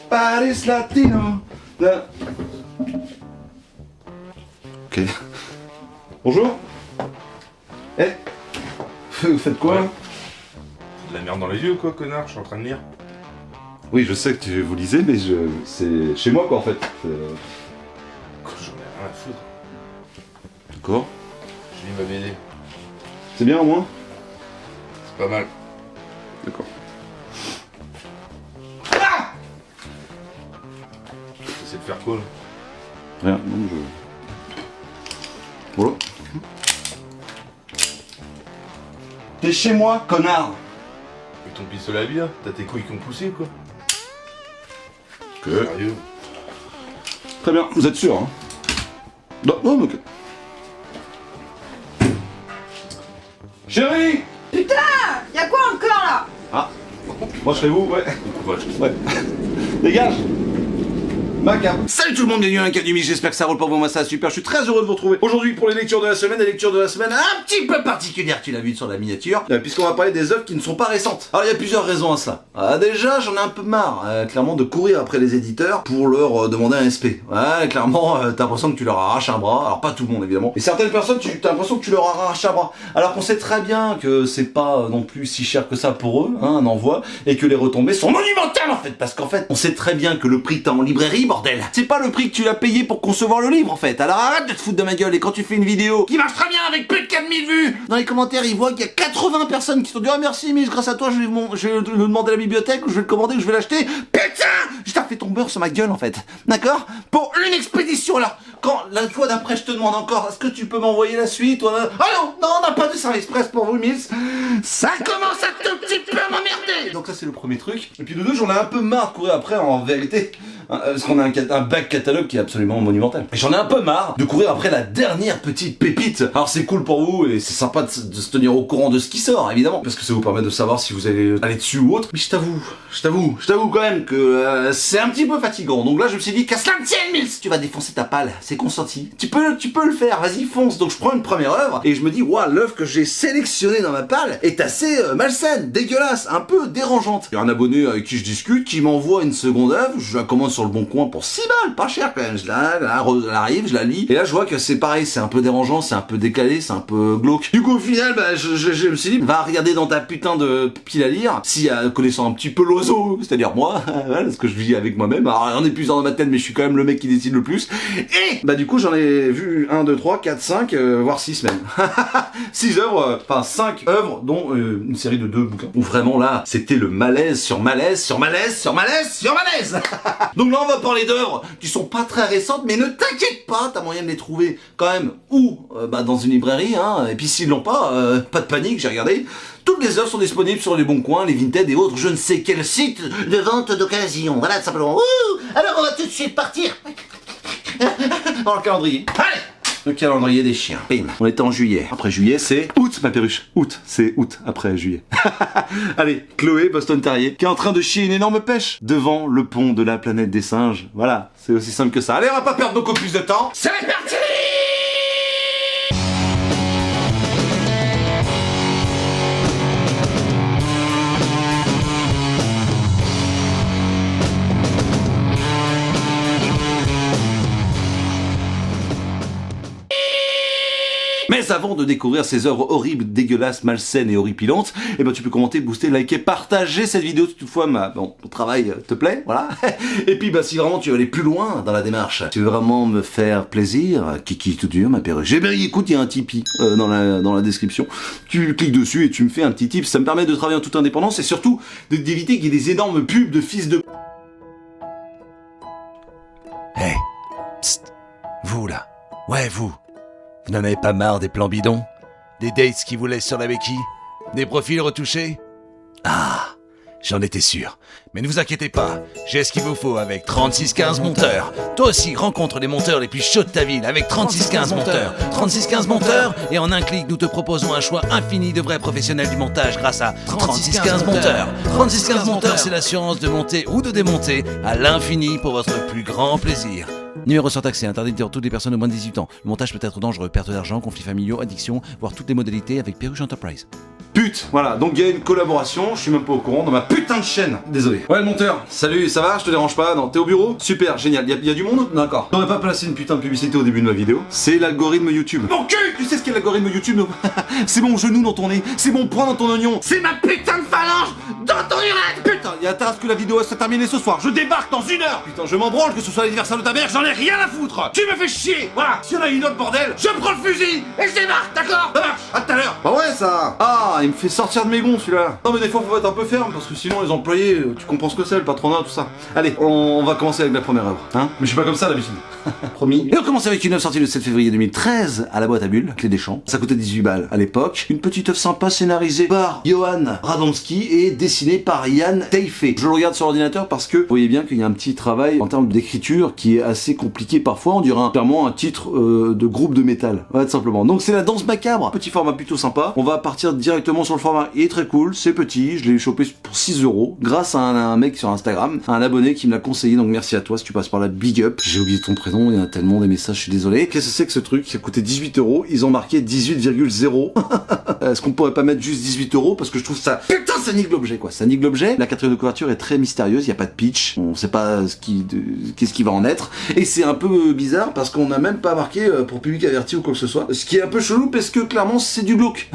Paris Latino. Ok. Bonjour. Eh, vous faites quoi là? De la merde dans les yeux quoi, connard, je suis en train de lire. Oui, je sais que vous lisez, mais c'est chez moi quoi en fait. J'en ai rien à foutre. D'accord. Je lis ma BD. C'est bien au moins? C'est pas mal. D'accord. C'est de faire quoi là? Rien, non, Voilà. T'es chez moi, connard! Avec ton pistolet à billes, t'as tes couilles qui ont poussé quoi? Ok. Sérieux? Très bien, vous êtes sûr, hein? Non, ok. Chérie! Putain, y'a quoi encore là? Ah, moi je serai vous, ouais. Ouais. Dégage! Macabre. Salut tout le monde, bienvenue à l'Académie, j'espère que ça roule pour vous, moi ça va super, je suis très heureux de vous retrouver aujourd'hui pour les lectures de la semaine, un petit peu particulière, tu l'as vu sur la miniature, puisqu'on va parler des œuvres qui ne sont pas récentes. Alors il y a plusieurs raisons à ça. Déjà, j'en ai un peu marre, clairement, de courir après les éditeurs pour leur demander un SP. Ouais, clairement, t'as l'impression que tu leur arraches un bras, alors pas tout le monde évidemment, et certaines personnes, t'as l'impression que tu leur arraches un bras, alors qu'on sait très bien que c'est pas non plus si cher que ça pour eux, hein, un envoi, et que les retombées sont monumentales en fait, parce qu'en fait, on sait très bien que le prix que t'as en librairie, bordel, c'est pas le prix que tu l'as payé pour concevoir le livre en fait. Alors arrête de te foutre de ma gueule, et quand tu fais une vidéo qui marche très bien avec plus de 4000 vues, dans les commentaires ils voient qu'il y a 80 personnes qui t'ont dit ah merci mais grâce à toi je vais le demander à la bibliothèque, ou je vais le commander, ou je vais l'acheter. Putain, je t'ai fait ton beurre sur ma gueule en fait. D'accord? Pour une expédition là. Quand la fois d'après je te demande encore est-ce que tu peux m'envoyer la suite ou... Ah non, on n'a pas de service presse pour vous Mills. Ça commence à tout petit peu m'emmerder. Donc ça c'est le premier truc. Et puis de deux, j'en ai un peu marre de courir après en vérité. Parce qu'on a un back catalogue qui est absolument monumental. Et j'en ai un peu marre de courir après la dernière petite pépite. Alors c'est cool pour vous et c'est sympa de se tenir au courant de ce qui sort évidemment, parce que ça vous permet de savoir si vous allez aller dessus ou autre. Mais je t'avoue quand même que c'est un petit peu fatigant. Donc là je me suis dit qu'à cela ne tienne Mills, tu vas défoncer ta palle, c'est consenti. Tu peux le faire, vas-y fonce. Donc je prends une première œuvre et je me dis waouh, l'œuvre que j'ai sélectionnée dans ma palle est assez malsaine, dégueulasse, un peu dérangeante. Il y a un abonné avec qui je discute qui m'envoie une seconde œuvre, je la commande sur le bon coin pour 6 balles, pas cher quand même. Elle arrive, je la lis, et là je vois que c'est pareil, c'est un peu dérangeant, c'est un peu décalé, c'est un peu glauque. Du coup au final, je me suis dit, va regarder dans ta putain de pile à lire, si connaissant un petit peu l'oiseau, c'est-à-dire moi, voilà ce que je vis avec moi-même. Alors j'en ai plusieurs dans ma tête, mais je suis quand même le mec qui décide le plus. Et du coup j'en ai vu 1, 2, 3, 4, 5, voire 6 même. 6 œuvres, enfin 5 œuvres, dont une série de 2 bouquins. Où vraiment là, c'était le malaise sur malaise sur malaise sur malaise sur malaise. Donc là on va parler d'œuvres qui sont pas très récentes, mais ne t'inquiète pas, t'as moyen de les trouver quand même ou dans une librairie, hein, et puis s'ils l'ont pas de panique, j'ai regardé. Toutes les œuvres sont disponibles sur les bons coins, les Vinted et autres, je ne sais quel site de vente d'occasion. Voilà, simplement. Alors on va tout de suite partir dans le calendrier. Allez! Le calendrier des chiens. Bim. On était en juillet. Après juillet, c'est août, ma perruche. Août, c'est août après juillet. Allez, Chloé, Boston Terrier, qui est en train de chier une énorme pêche devant le pont de la planète des singes. Voilà, c'est aussi simple que ça. Allez, on va pas perdre beaucoup plus de temps. C'est parti! Mais avant de découvrir ces œuvres horribles, dégueulasses, malsaines et horripilantes, tu peux commenter, booster, liker, partager cette vidéo si toutefois mon travail te plaît, voilà. Et puis si vraiment tu veux aller plus loin dans la démarche, tu veux vraiment me faire plaisir, kiki tout dur, ma perruche. Écoute, il y a un Tipeee dans la description. Tu cliques dessus et tu me fais un petit tip, ça me permet de travailler en toute indépendance et surtout d'éviter qu'il y ait des énormes pubs de fils de... Hey, psst, vous là, ouais vous. Vous n'en avez pas marre des plans bidons? Des dates qui vous laissent sur la béquille? Des profils retouchés? Ah, j'en étais sûr. Mais ne vous inquiétez pas, j'ai ce qu'il vous faut avec 3615 monteurs. Toi aussi, rencontre les monteurs les plus chauds de ta ville avec 3615 monteurs. 3615 monteurs, et en un clic, nous te proposons un choix infini de vrais professionnels du montage grâce à 3615 monteurs. 3615 monteurs, c'est l'assurance de monter ou de démonter à l'infini pour votre plus grand plaisir. Numéro surtaxé, interdit de toutes les personnes de moins de 18 ans. Le montage peut être dangereux, perte d'argent, conflits familiaux, addiction, voire toutes les modalités avec Perruche Enterprise. Pute, voilà, donc il y a une collaboration, je suis même pas au courant, dans ma putain de chaîne. Désolé. Ouais, le monteur, salut, ça va, je te dérange pas? Non, t'es au bureau? Super, génial, y a du monde? D'accord. J'aurais pas placé une putain de publicité au début de ma vidéo. C'est l'algorithme YouTube. Mon cul! Tu sais ce qu'est l'algorithme YouTube? C'est mon genou dans ton nez, c'est mon poing dans ton oignon, c'est ma putain de phalange dans ton urètre! Putain, il y a intérêt à ce que la vidéo soit terminée ce soir, je débarque dans 1 heure! Putain, je m'en branle que ce soit l'anniversaire de ta mère, j'en ai rien à foutre! Tu me fais chier! Voilà, si on a une autre bordel, je prends le fusil et je débarque, d'accord? Ça marche, à tout à l'heure! Bah ouais, ça! Ah, il me fait sortir de mes gonds celui-là! Non, mais des fois, faut être un peu ferme parce que sinon, les employés, tu comprends ce que c'est, le patronat, tout ça. Allez, on va commencer avec la première œuvre, hein? Mais je suis pas comme ça d'habitude. Promis. Et on commence avec une œuvre sortie le 7 février 2013 à la boîte à bulles, Clé des Champs. Ça coûtait 18 balles à l'époque. Une petite œuvre sympa scénarisée par Johan Radomski et dessinée par Yann Taifé. Je le regarde sur l'ordinateur parce que vous voyez bien qu'il y a un petit travail en termes d'écriture qui est assez compliqué parfois. On dirait clairement un titre de groupe de métal. Ouais, tout simplement. Donc c'est la danse macabre. Petit format plutôt sympa. On va partir directement sur le format. Il est très cool, c'est petit. Je l'ai chopé pour 6 € grâce à un mec sur Instagram, un abonné qui me l'a conseillé. Donc merci à toi si tu passes par là. Big up. J'ai oublié ton prénom. Il y a tellement des messages. Je suis désolé. Qu'est-ce que c'est que ce truc? Ça coûtait 18 €. Ils ont marqué 18,0. Est-ce qu'on pourrait pas mettre juste 18 € parce que je trouve ça... Putain, ça nique l'objet quoi. Ça nique l'objet. La quatrième de couverture est très mystérieuse. Il y a pas de pitch. On sait pas qu'est-ce qui va en être. Et c'est un peu bizarre parce qu'on n'a même pas marqué pour public averti ou quoi que ce soit. Ce qui est un peu chelou parce que clairement c'est du glauque.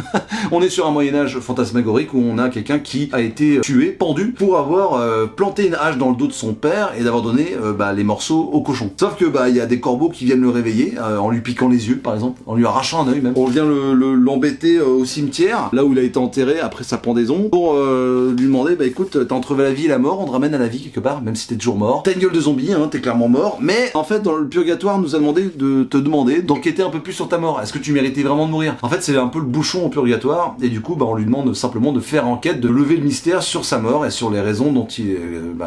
On est sur un Moyen-Âge fantasmagorique où on a quelqu'un qui a été tué, pendu, pour avoir planté une hache dans le dos de son père et d'avoir donné les morceaux au cochon. Sauf que il y a des corbeaux qui viennent le réveiller en lui piquant les yeux par exemple, en lui arrachant un œil même. On vient l'embêter au cimetière, là où il a été enterré après sa pendaison, pour lui demander écoute, t'as entrevé la vie et la mort, on te ramène à la vie quelque part, même si t'es toujours mort. T'as une gueule de zombie, hein, t'es clairement mort, mais en fait dans le purgatoire on nous a demandé de te demander d'enquêter un peu plus sur ta mort. Est-ce que tu méritais vraiment de mourir? En fait c'est un peu le bouchon au purgatoire, et du coup on lui demande simplement de faire enquête, de lever le mystère sur sa mort et sur les raisons dont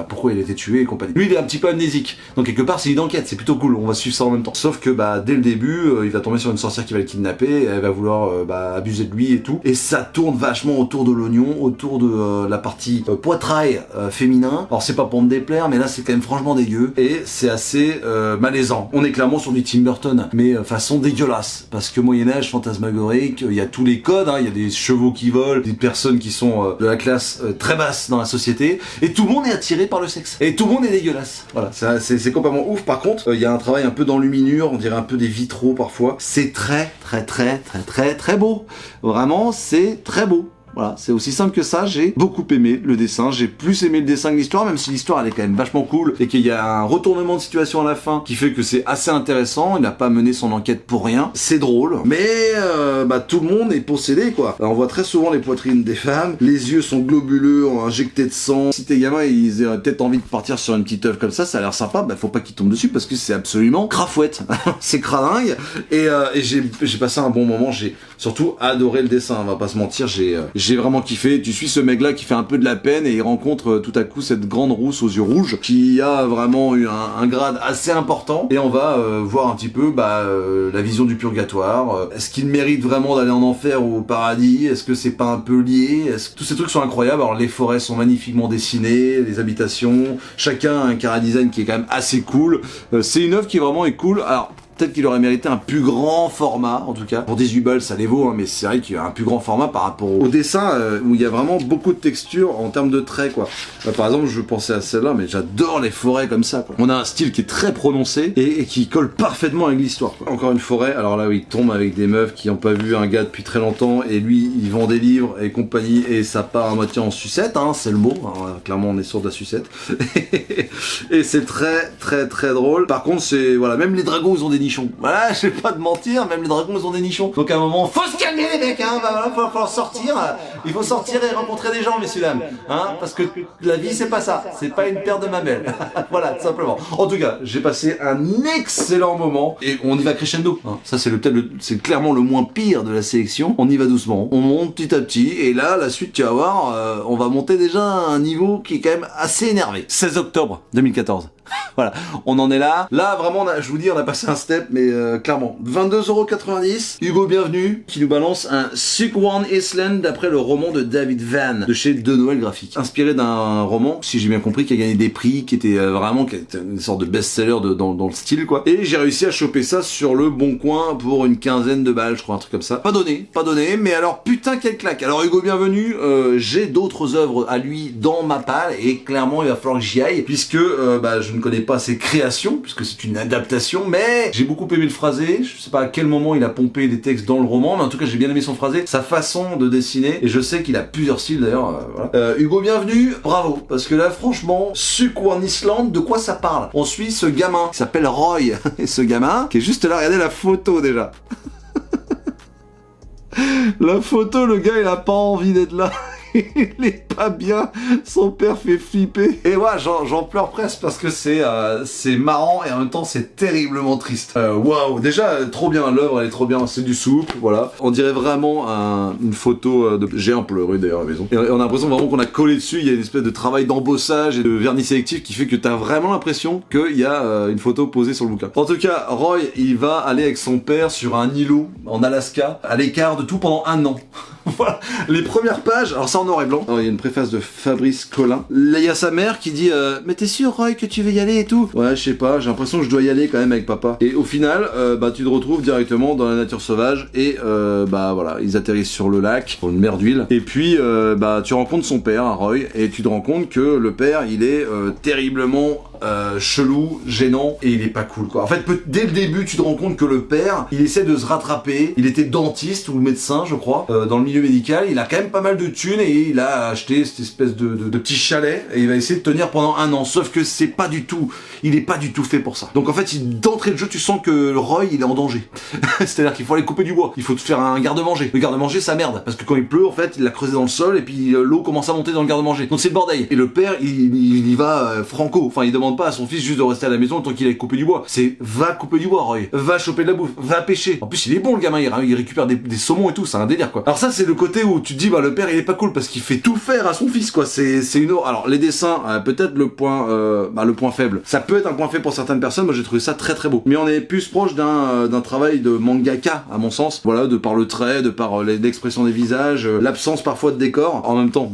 pourquoi il a été tué et compagnie. Lui il est un petit peu amnésique, donc quelque part c'est une enquête, c'est plutôt cool, on va suivre ça en même temps. Sauf que dès le début il va tomber sur une sorcière qui va le kidnapper, elle va vouloir abuser de lui et tout, et ça tourne vachement autour de l'oignon, autour de la partie poitrail féminin. Alors c'est pas pour me déplaire, mais là c'est quand même franchement dégueu et c'est assez malaisant. On est clairement sur du Tim Burton, mais façon dégueulasse, parce que Moyen-Âge fantasmagorique, il y a tous les codes, il y a des chevaux qui volent, des personnes qui sont de la classe très basse dans la société, et tout le monde est attiré par le sexe, et tout le monde est dégueulasse. Voilà, c'est complètement ouf. Par contre, il y a un travail un peu d'enluminure, on dirait un peu des vitraux parfois. C'est très beau. Vraiment, c'est très beau. Voilà, c'est aussi simple que ça. J'ai beaucoup aimé le dessin, j'ai plus aimé le dessin que l'histoire, même si l'histoire elle est quand même vachement cool et qu'il y a un retournement de situation à la fin qui fait que c'est assez intéressant. Il n'a pas mené son enquête pour rien, c'est drôle, mais tout le monde est possédé quoi. Alors, on voit très souvent les poitrines des femmes, les yeux sont globuleux, injectés de sang. Si tes gamins ils auraient peut-être envie de partir sur une petite œuvre comme ça a l'air sympa, faut pas qu'ils tombent dessus parce que c'est absolument crafouette. C'est cradingue, et j'ai passé un bon moment. J'ai surtout adoré le dessin, on va pas se mentir, j'ai vraiment kiffé. Tu suis ce mec là qui fait un peu de la peine et il rencontre tout à coup cette grande rousse aux yeux rouges qui a vraiment eu un grade assez important, et on va voir un petit peu la vision du purgatoire. Est-ce qu'il mérite vraiment d'aller en enfer ou au paradis? Est-ce que c'est pas un peu lié? Tous ces trucs sont incroyables. Alors les forêts sont magnifiquement dessinées, les habitations, chacun a un chara-design qui est quand même assez cool. C'est une œuvre qui vraiment est cool. Alors peut-être qu'il aurait mérité un plus grand format, en tout cas. Pour 18 balles, ça les vaut, mais c'est vrai qu'il y a un plus grand format par rapport au dessin, où il y a vraiment beaucoup de texture en termes de traits, quoi. Par exemple, je pensais à celle-là, mais j'adore les forêts comme ça, quoi. On a un style qui est très prononcé et qui colle parfaitement avec l'histoire, quoi. Encore une forêt, alors là, où il tombe avec des meufs qui n'ont pas vu un gars depuis très longtemps, et lui, il vend des livres et compagnie, et ça part à moitié en sucette, c'est le mot. Alors, clairement, on est sur de la sucette. Et c'est très drôle. Par contre, c'est, voilà, même les dragons, ils ont des nichons. Voilà, je vais pas te mentir, même les dragons ils ont des nichons. Donc à un moment, faut se calmer les mecs, faut sortir. Il faut sortir et rencontrer des gens, messieurs dames, parce que la vie c'est pas ça, c'est pas une paire de mamelles. Voilà, tout simplement. En tout cas, j'ai passé un excellent moment et on y va crescendo. Ça c'est clairement le moins pire de la sélection. On y va doucement, on monte petit à petit, et là la suite tu vas voir, on va monter déjà à un niveau qui est quand même assez énervé. 16 octobre 2014. Voilà, on en est là. Là, vraiment, je vous dis, on a passé un step, mais clairement. 22,90€. Hugo Bienvenu, qui nous balance un Sick One Island d'après le roman de David Van, de chez De Noël Graphique. Inspiré d'un roman, si j'ai bien compris, qui a gagné des prix, qui était vraiment qui était une sorte de best-seller dans le style, quoi. Et j'ai réussi à choper ça sur le Bon Coin pour une quinzaine de balles, je crois, un truc comme ça. Pas donné, mais alors, putain, quelle claque. Alors, Hugo Bienvenu, j'ai d'autres œuvres à lui dans ma palle, et clairement, il va falloir que j'y aille, puisque je ne connais pas ses créations, puisque c'est une adaptation, mais j'ai beaucoup aimé le phrasé. Je sais pas à quel moment il a pompé des textes dans le roman, mais en tout cas, j'ai bien aimé son phrasé, sa façon de dessiner, et je sais qu'il a plusieurs styles d'ailleurs. Voilà. Hugo Bienvenu, bravo, parce que là, franchement, Sick One Island, de quoi ça parle? On suit ce gamin qui s'appelle Roy, et ce gamin qui est juste là, regardez la photo déjà. La photo, le gars, il a pas envie d'être là. Il est pas bien, son père fait flipper. Et ouais, j'en pleure presque parce que c'est marrant et en même temps c'est terriblement triste. Waouh, déjà trop bien, l'œuvre elle est trop bien, c'est du souple, voilà. On dirait vraiment une photo de... J'ai un pleuré d'ailleurs à la maison. Et on a l'impression vraiment qu'on a collé dessus, il y a une espèce de travail d'embossage et de vernis sélectif qui fait que t'as vraiment l'impression qu'il y a une photo posée sur le bouquin. En tout cas, Roy, il va aller avec son père sur un îlot en Alaska, à l'écart de tout pendant 1 an. Voilà, les premières pages, alors ça en noir et blanc. Alors, il y a une préface de Fabrice Collin. Là, il y a sa mère qui dit mais t'es sûr, Roy, que tu veux y aller et tout? Ouais, je sais pas, j'ai l'impression que je dois y aller quand même avec papa. Et au final, tu te retrouves directement dans la nature sauvage et voilà, ils atterrissent sur le lac, sur une mer d'huile. Et puis, tu rencontres son père, Roy, et tu te rends compte que le père, il est terriblement chelou, gênant, et il est pas cool, quoi. En fait, dès le début, tu te rends compte que le père, il essaie de se rattraper. Il était dentiste ou médecin, je crois, dans le milieu médical. Il a quand même pas mal de thunes et il a acheté cette espèce de petit chalet et il va essayer de tenir pendant 1 an. Sauf que c'est pas du tout, il est pas du tout fait pour ça. Donc en fait, d'entrée de jeu, tu sens que Roy, il est en danger. C'est-à-dire qu'il faut aller couper du bois. Il faut te faire un garde-manger. Le garde-manger, ça merde. Parce que quand il pleut, en fait, il l'a creusé dans le sol et puis l'eau commence à monter dans le garde-manger. Donc c'est le bordel. Et le père, il y va franco. Enfin, il demande pas à son fils juste de rester à la maison tant qu'il aille couper du bois. C'est va couper du bois, Roy. Va choper de la bouffe. Va pêcher. En plus, il est bon, le gamin. Il récupère des saumons et tout. C'est un délire, quoi. Alors ça, c'est le côté où tu te dis, le père, il est pas cool parce qu'il fait tout faire à son fils, quoi. C'est une horreur. Alors, les dessins, peut-être le point faible. Ça peut être un point faible pour certaines personnes. Moi, j'ai trouvé ça très très beau. Mais on est plus proche d'un travail de mangaka, à mon sens. Voilà, de par le trait, de par l'expression des visages, l'absence parfois de décor. En même temps,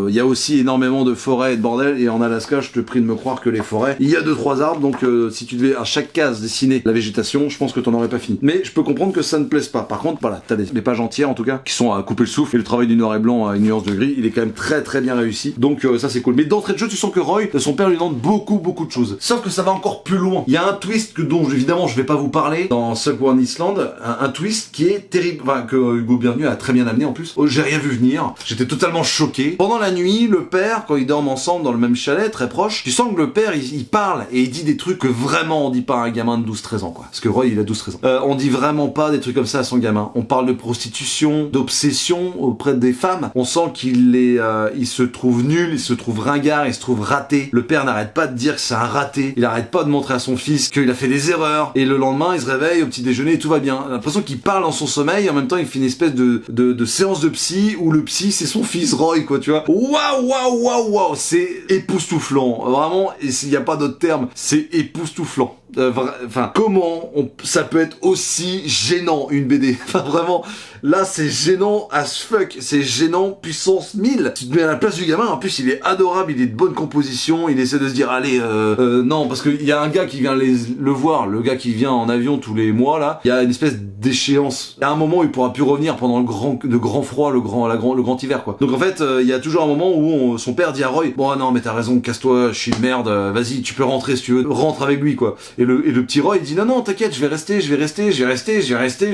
il y a aussi énormément de forêts et de bordel. Et en Alaska, je te prie de me croire que les forêts, il y a 2-3 arbres. Donc, si tu devais à chaque case dessiner la végétation, je pense que t'en aurais pas fini. Mais je peux comprendre que ça ne plaise pas. Par contre, voilà, t'as des pages entières en tout cas qui sont à couper le souffle. Et le travail du noir et blanc à une nuance de gris, il est quand même très très bien réussi. Donc ça c'est cool. Mais d'entrée de jeu, tu sens que Roy, son père lui demande beaucoup de choses. Sauf que ça va encore plus loin. Il y a un twist dont évidemment je vais pas vous parler dans Sick One Island, un twist qui est terrible, enfin que Hugo Bienvenu a très bien amené en plus. J'ai rien vu venir. J'étais totalement choqué. Pendant la nuit, le père, quand ils dorment ensemble dans le même chalet, très proche, tu sens que le père il parle et il dit des trucs que vraiment on dit pas à un gamin de 12-13 ans, quoi. Parce que Roy il a 12-13 ans. On dit vraiment pas des trucs comme ça à son gamin. On parle de prostitution, d'obsession auprès des femmes. On sent qu'il se trouve nul, il se trouve ringard, il se trouve raté. Le père n'arrête pas de dire que c'est un raté. Il arrête pas de montrer à son fils qu'il a fait des erreurs. Et le lendemain, il se réveille au petit déjeuner et tout va bien. On a l'impression qu'il parle dans son sommeil et en même temps, il fait une espèce de séance de psy où le psy, c'est son fils Roy, quoi, tu vois. Waouh, c'est époustouflant. Vraiment, il n'y a pas d'autre terme. C'est époustouflant. Enfin, comment ça peut être aussi gênant une BD? Enfin, vraiment, là, c'est gênant as fuck. C'est gênant puissance 1000. Tu te mets à la place du gamin. En plus, il est adorable. Il est de bonne composition. Il essaie de se dire, allez, non, parce qu'il y a un gars qui vient le voir. Le gars qui vient en avion tous les mois, là. Il y a une espèce d'échéance. Il y a un moment où il pourra plus revenir pendant le grand froid, le grand hiver, quoi. Donc, en fait, il y a toujours un moment où son père dit à Roy, bon, non, mais t'as raison, casse-toi, je suis une merde, vas-y, tu peux rentrer si tu veux, rentre avec lui, quoi. Et le petit Roy, il dit, non, t'inquiète, je vais rester,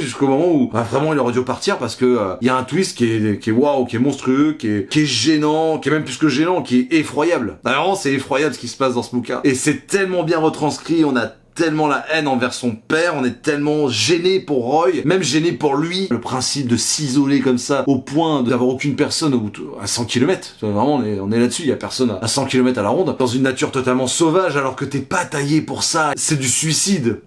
jusqu'au moment où, vraiment, il aurait dû partir parce que, il y a un twist qui est waouh, qui est monstrueux, qui est gênant, qui est même plus que gênant, qui est effroyable. Vraiment, c'est effroyable ce qui se passe dans ce bouquin. Et c'est tellement bien retranscrit, on a tellement la haine envers son père, on est tellement gêné pour Roy, même gêné pour lui. Le principe de s'isoler comme ça, au point d'avoir aucune personne à 100 km. Vraiment, on est là-dessus, il y a personne à 100 km à la ronde. Dans une nature totalement sauvage, alors que t'es pas taillé pour ça. C'est du suicide.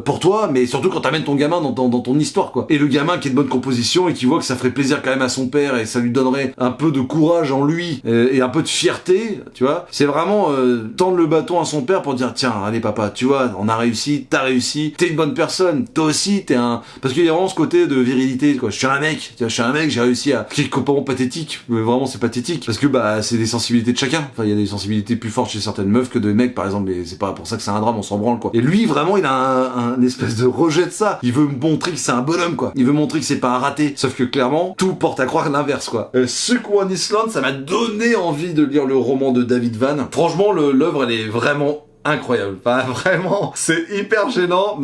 pour toi, mais surtout quand t'amènes ton gamin dans ton histoire, quoi. Et le gamin qui est de bonne composition et qui voit que ça ferait plaisir quand même à son père et ça lui donnerait un peu de courage en lui et un peu de fierté, tu vois. C'est vraiment tendre le bâton à son père pour dire tiens, allez papa, tu vois, on a réussi, t'as réussi, t'es une bonne personne, toi aussi t'es un... Parce qu'il y a vraiment ce côté de virilité, quoi. Je suis un mec, tu vois, je suis un mec, j'ai réussi à... Qui est complètement pathétique, mais vraiment c'est pathétique. Parce que bah c'est des sensibilités de chacun. Enfin, il y a des sensibilités plus fortes chez certaines meufs que de mecs, par exemple, et c'est pas pour ça que c'est un drame, on s'en branle, quoi. Et lui, vraiment, il a un espèce de rejet de ça. Il veut montrer que c'est un bonhomme, quoi. Il veut montrer que c'est pas un raté. Sauf que clairement, tout porte à croire l'inverse, quoi. Sequoia Island, ça m'a donné envie de lire le roman de David Vann. Franchement, l'œuvre, elle est vraiment incroyable. Enfin, vraiment, c'est hyper gênant.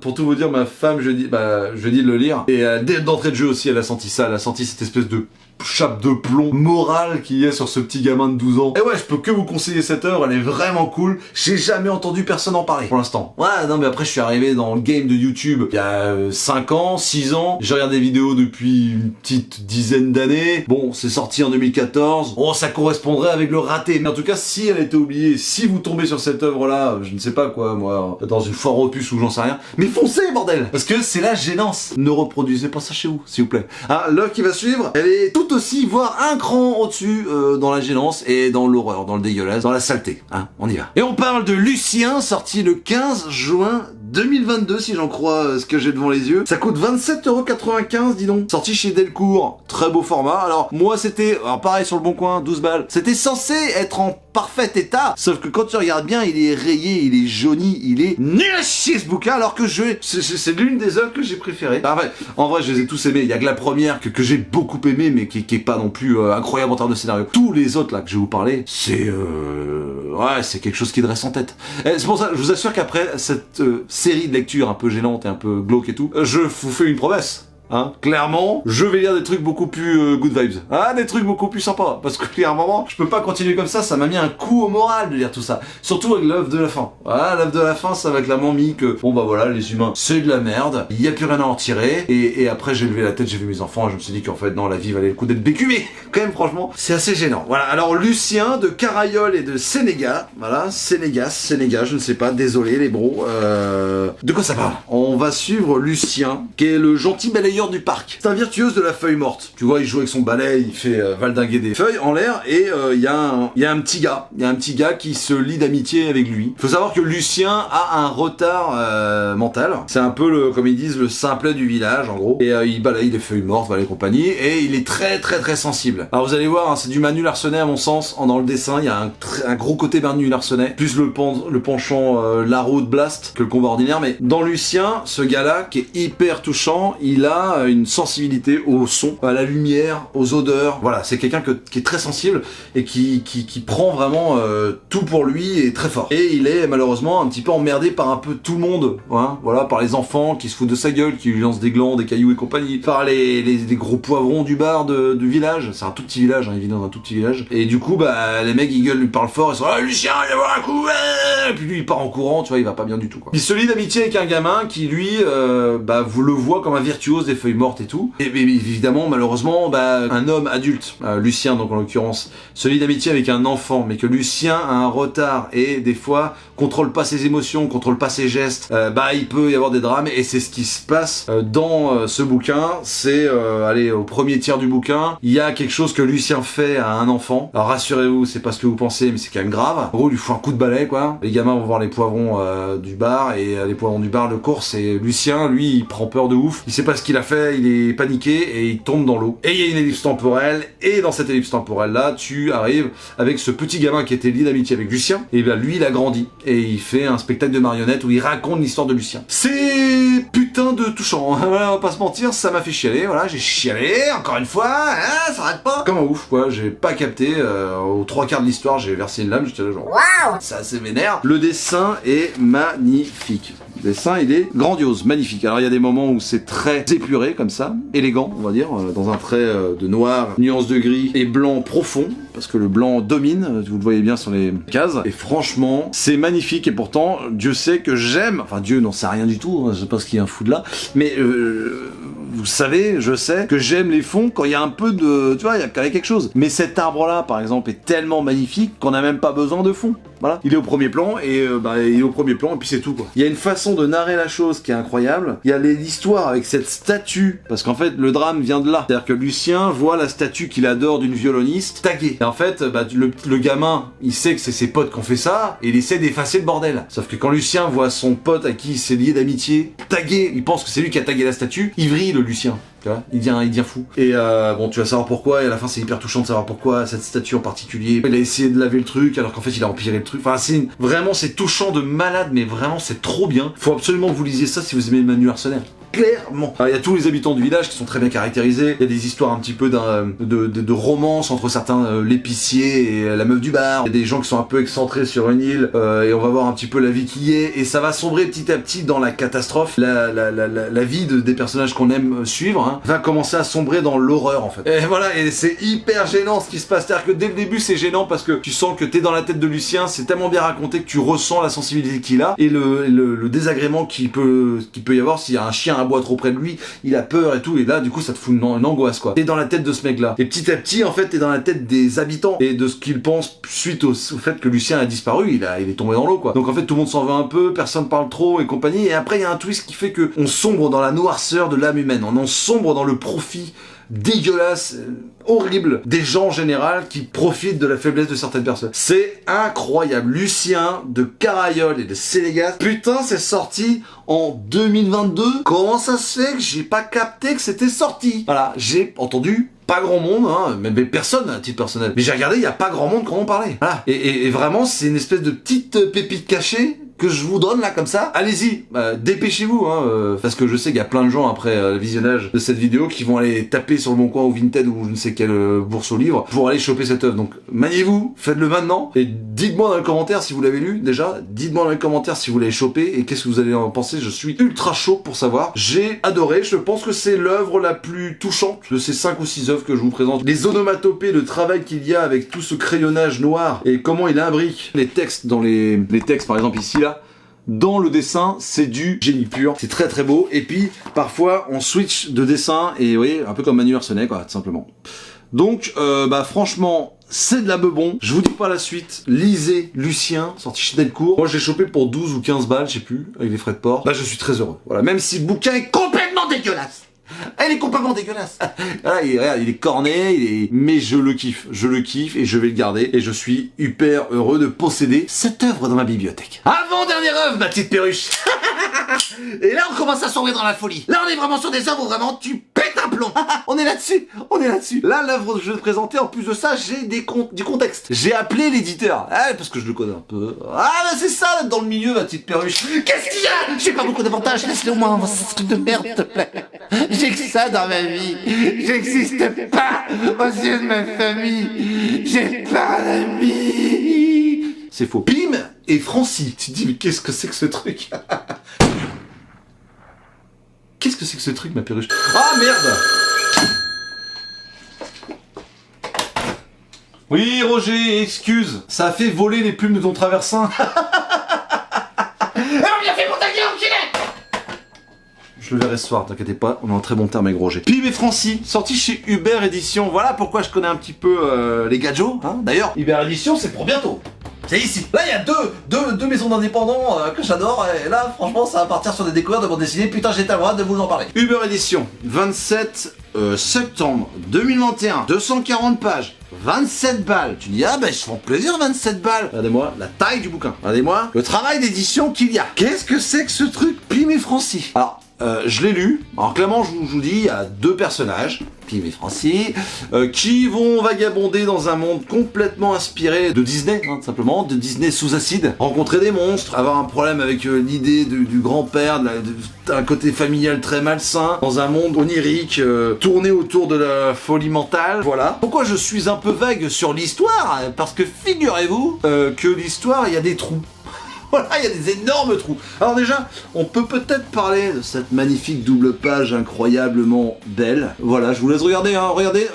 Pour tout vous dire, ma femme, je dis de le lire. Et dès d'entrée de jeu aussi, elle a senti ça. Elle a senti cette espèce de chape de plomb morale qu'il y a sur ce petit gamin de 12 ans. Et ouais, je peux que vous conseiller cette œuvre, elle est vraiment cool. J'ai jamais entendu personne en parler pour l'instant. Ouais, non mais après je suis arrivé dans le game de YouTube il y a 5 ans, 6 ans. J'ai regardé des vidéos depuis une petite dizaine d'années. Bon, c'est sorti en 2014. Oh, ça correspondrait avec le raté. Mais en tout cas, si elle a été oubliée, si vous tombez sur cette œuvre-là, je ne sais pas quoi, moi, dans une foire aux puces ou j'en sais rien. Mais foncez, bordel! Parce que c'est la gênance. Ne reproduisez pas ça chez vous, s'il vous plaît. Ah, l'œuvre qui va suivre, elle est tout aussi, voire un cran au-dessus dans la gênance et dans l'horreur, dans le dégueulasse, dans la saleté. Hein, on y va. Et on parle de Lucien, sorti le 15 juin 2022, si j'en crois ce que j'ai devant les yeux. Ça coûte 27,95€, dis donc. Sorti chez Delcourt. Très beau format. Alors, moi, c'était, alors pareil sur le Bon Coin, 12 balles. C'était censé être en parfait état. Sauf que quand tu regardes bien, il est rayé, il est jauni, il est nul à chier ce bouquin, alors que c'est l'une des œuvres que j'ai préférées. Enfin, en vrai, je les ai tous aimés. Il y a que la première que j'ai beaucoup aimé, mais qui est pas non plus incroyable en termes de scénario. Tous les autres là que je vais vous parler, c'est ouais, c'est quelque chose qui dresse en tête. C'est pour ça, je vous assure qu'après cette série de lectures un peu gênante et un peu glauque et tout, je vous fais une promesse. Hein, clairement, je vais lire des trucs beaucoup plus good vibes. Ah, des trucs beaucoup plus sympas. Parce que clairement, je peux pas continuer comme ça m'a mis un coup au moral de lire tout ça. Surtout avec l'œuvre de la fin. Voilà, l'œuvre de la fin, ça va clairement mis que, bon bah voilà, les humains, c'est de la merde, il y a plus rien à en tirer. Et après, j'ai levé la tête, j'ai vu mes enfants, et je me suis dit qu'en fait, non, la vie valait le coup d'être bécu, mais quand même, franchement, c'est assez gênant. Voilà, alors Lucien de Carayol et de Sénéga, voilà, Sénéga, je ne sais pas, désolé les bros. De quoi ça parle? On va suivre Lucien, qui est le gentil balayeur du parc. C'est un virtuose de la feuille morte. Tu vois, il joue avec son balai, il fait valdinguer des feuilles en l'air et il y a un petit gars qui se lie d'amitié avec lui. Faut savoir que Lucien a un retard mental. C'est un peu comme ils disent le simplet du village en gros. Et il balaye des feuilles mortes, voilà et compagnie. Et il est très très très sensible. Alors vous allez voir, hein, c'est du Manu Larsenet à mon sens. Dans le dessin, il y a un gros côté Manu Larsenet, plus le penchant Laro de Blast que le combat ordinaire. Mais dans Lucien, ce gars-là qui est hyper touchant, il a une sensibilité au son, à la lumière, aux odeurs. Voilà, c'est quelqu'un qui est très sensible et qui prend vraiment tout pour lui et très fort. Et il est malheureusement un petit peu emmerdé par un peu tout le monde, hein, voilà, par les enfants qui se foutent de sa gueule, qui lui lancent des glands, des cailloux et compagnie, par les gros poivrons du bar du village. C'est un tout petit village, hein, il vit dans un tout petit village. Et du coup, bah, les mecs ils gueulent, lui parlent fort, ils sont Lucien, il va voir un coup, et puis lui il part en courant, tu vois, il va pas bien du tout, quoi. Il se lie d'amitié avec un gamin qui lui, vous le voit comme un virtuose des feuilles mortes et tout. Et évidemment, malheureusement, un homme adulte, Lucien donc en l'occurrence, se lie d'amitié avec un enfant, mais que Lucien a un retard et des fois contrôle pas ses émotions, contrôle pas ses gestes, il peut y avoir des drames et c'est ce qui se passe dans ce bouquin. C'est allez, au premier tiers du bouquin, il y a quelque chose que Lucien fait à un enfant. Alors rassurez-vous, c'est pas ce que vous pensez, mais c'est quand même grave. En gros, il lui faut un coup de balai, quoi. Les gamins vont voir les poivrons du bar et les poivrons du bar, le course, et Lucien, lui, il prend peur de ouf. Il sait pas ce qu'il a fait, il est paniqué et il tombe dans l'eau. Et il y a une ellipse temporelle, et dans cette ellipse temporelle là, tu arrives avec ce petit gamin qui était lié d'amitié avec Lucien, et bien lui il a grandi, et il fait un spectacle de marionnettes où il raconte l'histoire de Lucien. C'est putain de touchant, on va pas se mentir, ça m'a fait chialer, voilà, j'ai chialé, encore une fois, hein, ça arrête pas. Comme un ouf, quoi, j'ai pas capté, aux 3/4 de l'histoire, j'ai versé une lame, j'étais là genre, waouh, c'est assez vénère. Le dessin est magnifique. Le dessin, il est grandiose, magnifique. Alors il y a des moments où c'est très épuré comme ça, élégant, on va dire, dans un trait de noir, nuance de gris et blanc profond, parce que le blanc domine, vous le voyez bien sur les cases. Et franchement, c'est magnifique et pourtant, Dieu sait que j'aime, enfin Dieu n'en sait rien du tout, je sais pas ce qu'il y a un fou de là, mais vous savez, je sais que j'aime les fonds quand il y a un peu de, tu vois, il y a quelque chose. Mais cet arbre-là, par exemple, est tellement magnifique qu'on n'a même pas besoin de fond. Voilà, il est au premier plan et il est au premier plan et puis c'est tout quoi. Il y a une façon de narrer la chose qui est incroyable. Il y a l'histoire avec cette statue parce qu'en fait le drame vient de là. C'est-à-dire que Lucien voit la statue qu'il adore d'une violoniste taguée. Et en fait, le gamin, il sait que c'est ses potes qui ont fait ça et il essaie d'effacer le bordel. Sauf que quand Lucien voit son pote à qui il s'est lié d'amitié tagué, il pense que c'est lui qui a tagué la statue, il vrille le Lucien. Tu vois, il devient fou. Et bon, tu vas savoir pourquoi, et à la fin c'est hyper touchant de savoir pourquoi cette statue en particulier. Il a essayé de laver le truc, alors qu'en fait il a empiré le truc. Enfin, vraiment c'est touchant de malade, mais vraiment c'est trop bien. Faut absolument que vous lisiez ça si vous aimez Manu Arsenault. Clairement. Il y a tous les habitants du village qui sont très bien caractérisés. Il y a des histoires un petit peu de romance entre certains l'épicier et la meuf du bar. Il y a des gens qui sont un peu excentrés sur une île et on va voir un petit peu la vie qui y est. Et ça va sombrer petit à petit dans la catastrophe. La vie des personnages qu'on aime suivre va commencer à sombrer dans l'horreur en fait. Et voilà, et c'est hyper gênant ce qui se passe. C'est-à-dire que dès le début c'est gênant parce que tu sens que t'es dans la tête de Lucien, c'est tellement bien raconté que tu ressens la sensibilité qu'il a et le désagrément qu'il peut y avoir s'il y a un chien aboie trop près de lui, il a peur et tout, et là du coup ça te fout une angoisse quoi. T'es dans la tête de ce mec là. Et petit à petit en fait t'es dans la tête des habitants et de ce qu'ils pensent suite au fait que Lucien a disparu, il est tombé dans l'eau quoi. Donc en fait tout le monde s'en va un peu, personne parle trop et compagnie, et après il y a un twist qui fait que on sombre dans la noirceur de l'âme humaine, on en sombre dans le profit dégueulasse, horrible des gens en général qui profitent de la faiblesse de certaines personnes. C'est incroyable. Lucien de Carayol et de Sénégas. Putain, c'est sorti en 2022. Comment ça se fait que j'ai pas capté que c'était sorti? Voilà, j'ai entendu pas grand monde, même personne à titre personnel. Mais j'ai regardé, il y a pas grand monde quand on parlait. Voilà. Et vraiment, c'est une espèce de petite pépite cachée que je vous donne là comme ça. Allez-y, dépêchez-vous, parce que je sais qu'il y a plein de gens après le visionnage de cette vidéo qui vont aller taper sur le Bon Coin ou Vinted ou je ne sais quelle bourse aux livres pour aller choper cette œuvre. Donc maniez-vous, faites-le maintenant et dites-moi dans les commentaires si vous l'avez lu déjà. Dites-moi dans les commentaires si vous l'avez chopé et qu'est-ce que vous allez en penser. Je suis ultra chaud pour savoir. J'ai adoré. Je pense que c'est l'œuvre la plus touchante de ces 5 ou 6 œuvres que je vous présente. Les onomatopées, le travail qu'il y a avec tout ce crayonnage noir et comment il imbrique les textes dans les textes par exemple ici là. Dans le dessin, c'est du génie pur. C'est très très beau. Et puis, parfois, on switch de dessin et vous voyez, un peu comme Manu Arsenault, quoi, tout simplement. Donc, franchement, c'est de la beubon. Je vous dis pas la suite. Lisez Lucien, sorti chez Delcourt. Moi, je l'ai chopé pour 12 ou 15 balles, je sais plus, avec les frais de port. Je suis très heureux. Voilà, même si le bouquin est complètement dégueulasse. Elle est complètement dégueulasse. Voilà, il est corné, mais je le kiffe et je vais le garder et je suis hyper heureux de posséder cette œuvre dans ma bibliothèque. Avant-dernière œuvre, ma petite perruche. Et là, on commence à sombrer dans la folie. Là, on est vraiment sur des œuvres où vraiment tu pètes un plomb. On est là-dessus. Là, l'œuvre que je vais te présenter, en plus de ça, j'ai du contexte. J'ai appelé l'éditeur, parce que je le connais un peu. C'est ça, là, dans le milieu, ma petite perruche. Qu'est-ce qu'il y a? J'ai pas beaucoup d'avantages, laisse-le au moins, ce truc de merde, s'il te plaît. J'ai que ça dans ma vie. J'existe pas aux yeux de ma famille. J'ai pas d'amis. C'est faux. Pim et Francie. Tu te dis, mais qu'est-ce que c'est que ce truc? Qu'est-ce que c'est que ce truc, ma perruche? Ah, merde! Oui, Roger, excuse. Ça a fait voler les plumes de ton traversin. Je le verrai ce soir, t'inquiète pas, on est en très bon terme avec Roger. Pim et Francie, sorti chez Uber Édition. Voilà pourquoi je connais un petit peu les gadgets. D'ailleurs, Uber Édition, c'est pour bientôt. C'est ici. Là, il y a deux maisons d'indépendants que j'adore. Et là, franchement, ça va partir sur des découvertes de bande dessinée. Putain, j'ai le droit de vous en parler. Uber Édition, 27 septembre 2021, 240 pages. 27 balles. Tu dis, ils se font plaisir 27 balles. Regardez-moi la taille du bouquin. Regardez-moi le travail d'édition qu'il y a. Qu'est-ce que c'est que ce truc, Pim et Francie? Alors, je l'ai lu. Alors clairement, je vous dis, il y a 2 personnages, Pim et Francie, qui vont vagabonder dans un monde complètement inspiré de Disney, tout simplement, de Disney sous acide, rencontrer des monstres, avoir un problème avec l'idée du grand-père, d'un côté familial très malsain, dans un monde onirique, tourné autour de la folie mentale, voilà. Pourquoi je suis un peu vague sur l'histoire? Parce que figurez-vous que l'histoire, il y a des trous. Voilà, il y a des énormes trous. Alors déjà, on peut peut-être parler de cette magnifique double page incroyablement belle. Voilà, je vous laisse regarder, regardez,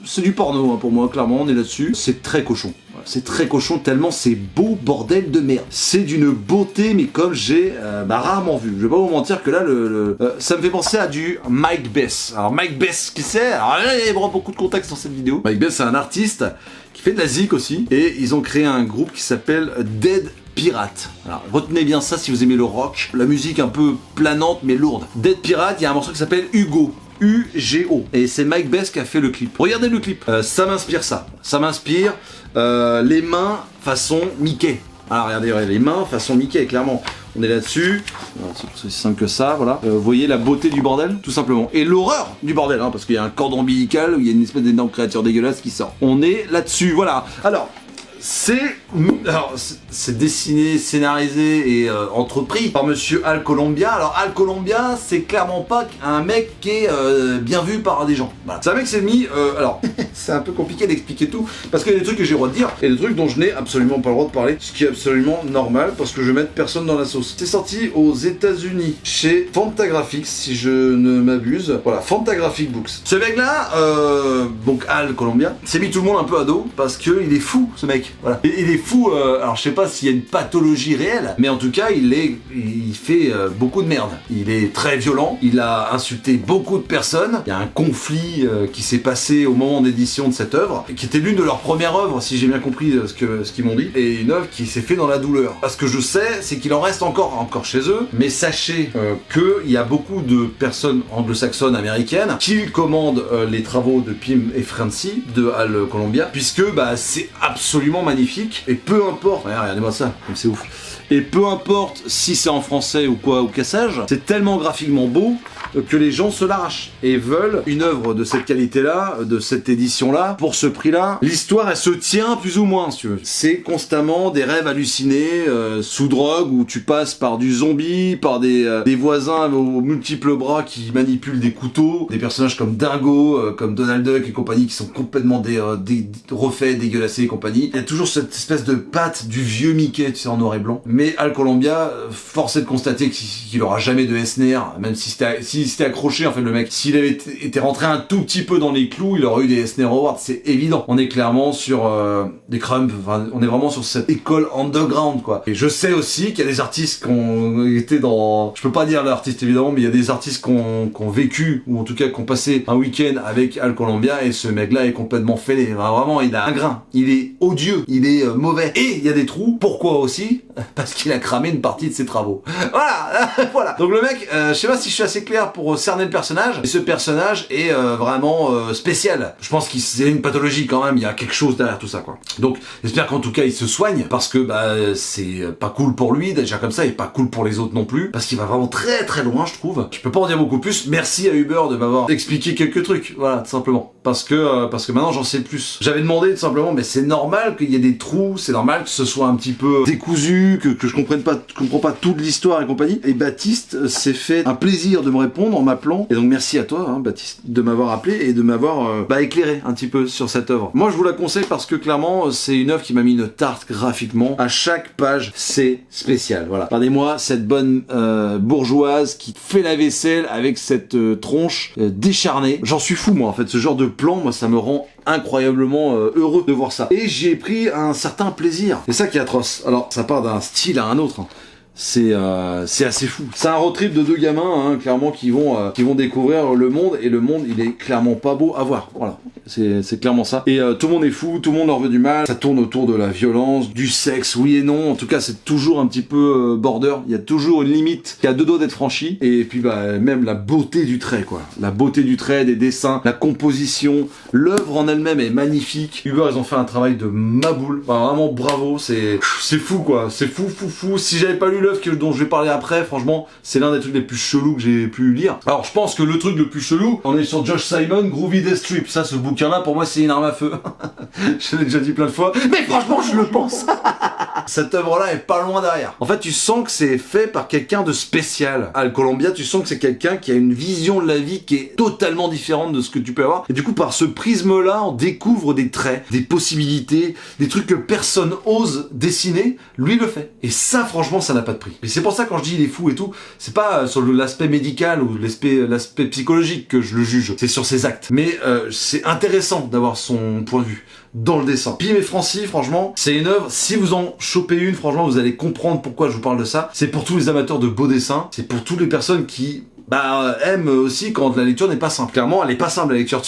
c'est du porno pour moi, clairement, on est là-dessus. C'est très cochon. Voilà, c'est très cochon tellement c'est beau bordel de merde. C'est d'une beauté, mais comme j'ai rarement vu. Je vais pas vous mentir que là, ça me fait penser à du Mike Bess. Alors Mike Bess, qui c'est? Alors là, il y a beaucoup de contexte dans cette vidéo. Mike Bess, c'est un artiste qui fait de la zik aussi, et ils ont créé un groupe qui s'appelle Dead Pirate. Alors, retenez bien ça si vous aimez le rock, la musique un peu planante mais lourde. Dead Pirate, il y a un morceau qui s'appelle Hugo. UGO. Et c'est Mike Best qui a fait le clip. Regardez le clip. Ça m'inspire ça. Ça m'inspire les mains façon Mickey. Alors regardez, les mains façon Mickey, clairement. On est là-dessus. C'est aussi simple que ça, voilà. Vous voyez la beauté du bordel, tout simplement. Et l'horreur du bordel, hein, parce qu'il y a un cordon ombilical où il y a une espèce d'énorme créature dégueulasse qui sort. On est là-dessus, voilà. Alors, c'est dessiné, scénarisé et entrepris par monsieur Al Colombia. Alors Al Colombia, c'est clairement pas un mec qui est bien vu par des gens. Voilà. C'est un mec qui s'est mis... alors, c'est un peu compliqué d'expliquer tout, parce qu'il y a des trucs que j'ai le droit de dire, et des trucs dont je n'ai absolument pas le droit de parler, ce qui est absolument normal, parce que je vais mettre personne dans la sauce. C'est sorti aux États-Unis chez Fantagraphics, si je ne m'abuse. Voilà, Fantagraphic Books. Ce mec-là, donc Al Colombia, s'est mis tout le monde un peu à dos, parce qu'il est fou, ce mec. Voilà. Et il est fou, alors je sais pas s'il y a une pathologie réelle, mais en tout cas il fait beaucoup de merde. Il est très violent, il a insulté beaucoup de personnes, il y a un conflit qui s'est passé au moment d'édition de cette œuvre, qui était l'une de leurs premières œuvres, si j'ai bien compris ce qu'ils m'ont dit, et une œuvre qui s'est fait dans la douleur. Parce que je sais, c'est qu'il en reste encore chez eux, mais sachez qu'il y a beaucoup de personnes anglo-saxonnes américaines qui commandent les travaux de Pim et Frenzy de Al Colombia, puisque c'est absolument magnifique, et peu importe, regardez-moi ça, comme c'est ouf, et peu importe si c'est en français ou quoi, ou cassage, c'est tellement graphiquement beau que les gens se l'arrachent et veulent une œuvre de cette qualité-là, de cette édition-là, pour ce prix-là. L'histoire, elle se tient plus ou moins, si tu veux. C'est constamment des rêves hallucinés, sous drogue, où tu passes par du zombie, par des voisins aux multiples bras qui manipulent des couteaux, des personnages comme Dingo, comme Donald Duck et compagnie, qui sont complètement refaits, dégueulassés et compagnie. Il y a toujours cette espèce de patte du vieux Mickey, tu sais, en noir et blanc. Mais Al Colombia, force est de constater qu'il aura jamais de SNR, même si s'il s'était accroché, en fait, le mec, s'il avait été rentré un tout petit peu dans les clous, il aurait eu des SNR Awards, c'est évident. On est clairement sur des crumps, enfin, on est vraiment sur cette école underground, quoi. Et je sais aussi qu'il y a des artistes qui ont été dans... Je peux pas dire l'artiste, évidemment, mais il y a des artistes qui ont vécu, ou en tout cas qui ont passé un week-end avec Al Colombia, et ce mec-là est complètement fêlé. Enfin, vraiment, il a un grain. Il est odieux. Il est mauvais. Et il y a des trous. Pourquoi aussi? Parce qu'il a cramé une partie de ses travaux. Voilà. Voilà. Donc le mec, je sais pas si je suis assez clair pour cerner le personnage. Et ce personnage est vraiment spécial. Je pense qu'il c'est une pathologie quand même. Il y a quelque chose derrière tout ça, quoi. Donc j'espère qu'en tout cas il se soigne, parce que c'est pas cool pour lui déjà comme ça, et pas cool pour les autres non plus, parce qu'il va vraiment très très loin, je trouve. Je peux pas en dire beaucoup plus. Merci à Uber de m'avoir expliqué quelques trucs. Voilà, tout simplement. Parce que maintenant j'en sais plus. J'avais demandé tout simplement, mais c'est normal qu'il y ait des trous, c'est normal que ce soit un petit peu décousu, que je comprends pas toute l'histoire et compagnie. Et Baptiste s'est fait un plaisir de me répondre en m'appelant. Et donc merci à toi, hein, Baptiste, de m'avoir appelé et de m'avoir éclairé un petit peu sur cette œuvre. Moi je vous la conseille parce que clairement c'est une œuvre qui m'a mis une tarte graphiquement. À chaque page c'est spécial. Voilà. Regardez-moi cette bonne bourgeoise qui fait la vaisselle avec cette tronche décharnée. J'en suis fou moi en fait. Ce genre de plan, moi ça me rend incroyablement heureux de voir ça. Et j'y ai pris un certain plaisir. C'est ça qui est atroce. Alors ça part d'un style à un autre. Hein. C'est assez fou. C'est un road trip de deux gamins, hein, clairement, qui vont découvrir le monde, et le monde, il est clairement pas beau à voir. Voilà, c'est clairement ça. Et tout le monde est fou, tout le monde leur veut du mal. Ça tourne autour de la violence, du sexe, oui et non. En tout cas, c'est toujours un petit peu border. Il y a toujours une limite qui a deux doigts d'être franchie. Et puis même la beauté du trait, quoi. La beauté du trait, des dessins, la composition, l'œuvre en elle-même est magnifique. Uber, ils ont fait un travail de maboule. Enfin, vraiment bravo. C'est fou, quoi. C'est fou. Si j'avais pas lu l'œuvre dont je vais parler après, franchement, c'est l'un des trucs les plus chelous que j'ai pu lire. Alors, je pense que le truc le plus chelou, on est sur Josh Simon, Groovy Death Trip. Ça, ce bouquin-là, pour moi, c'est une arme à feu. Je l'ai déjà dit plein de fois, mais franchement, je le pense. Cette œuvre-là est pas loin derrière. En fait, tu sens que c'est fait par quelqu'un de spécial. Al Colombia, tu sens que c'est quelqu'un qui a une vision de la vie qui est totalement différente de ce que tu peux avoir. Et du coup, par ce prisme-là, on découvre des traits, des possibilités, des trucs que personne ose dessiner. Lui, le fait. Et ça, franchement, ça n'a pas de prix. Et c'est pour ça, quand je dis il est fou et tout, c'est pas sur l'aspect médical ou l'aspect psychologique que je le juge. C'est sur ses actes. Mais c'est intéressant d'avoir son point de vue dans le dessin. Pim et Frenzy, franchement, c'est une œuvre, si vous en chopez une, franchement, vous allez comprendre pourquoi je vous parle de ça. C'est pour tous les amateurs de beaux dessins, c'est pour toutes les personnes qui aime aussi quand la lecture n'est pas simple. Clairement, elle est pas simple la lecture.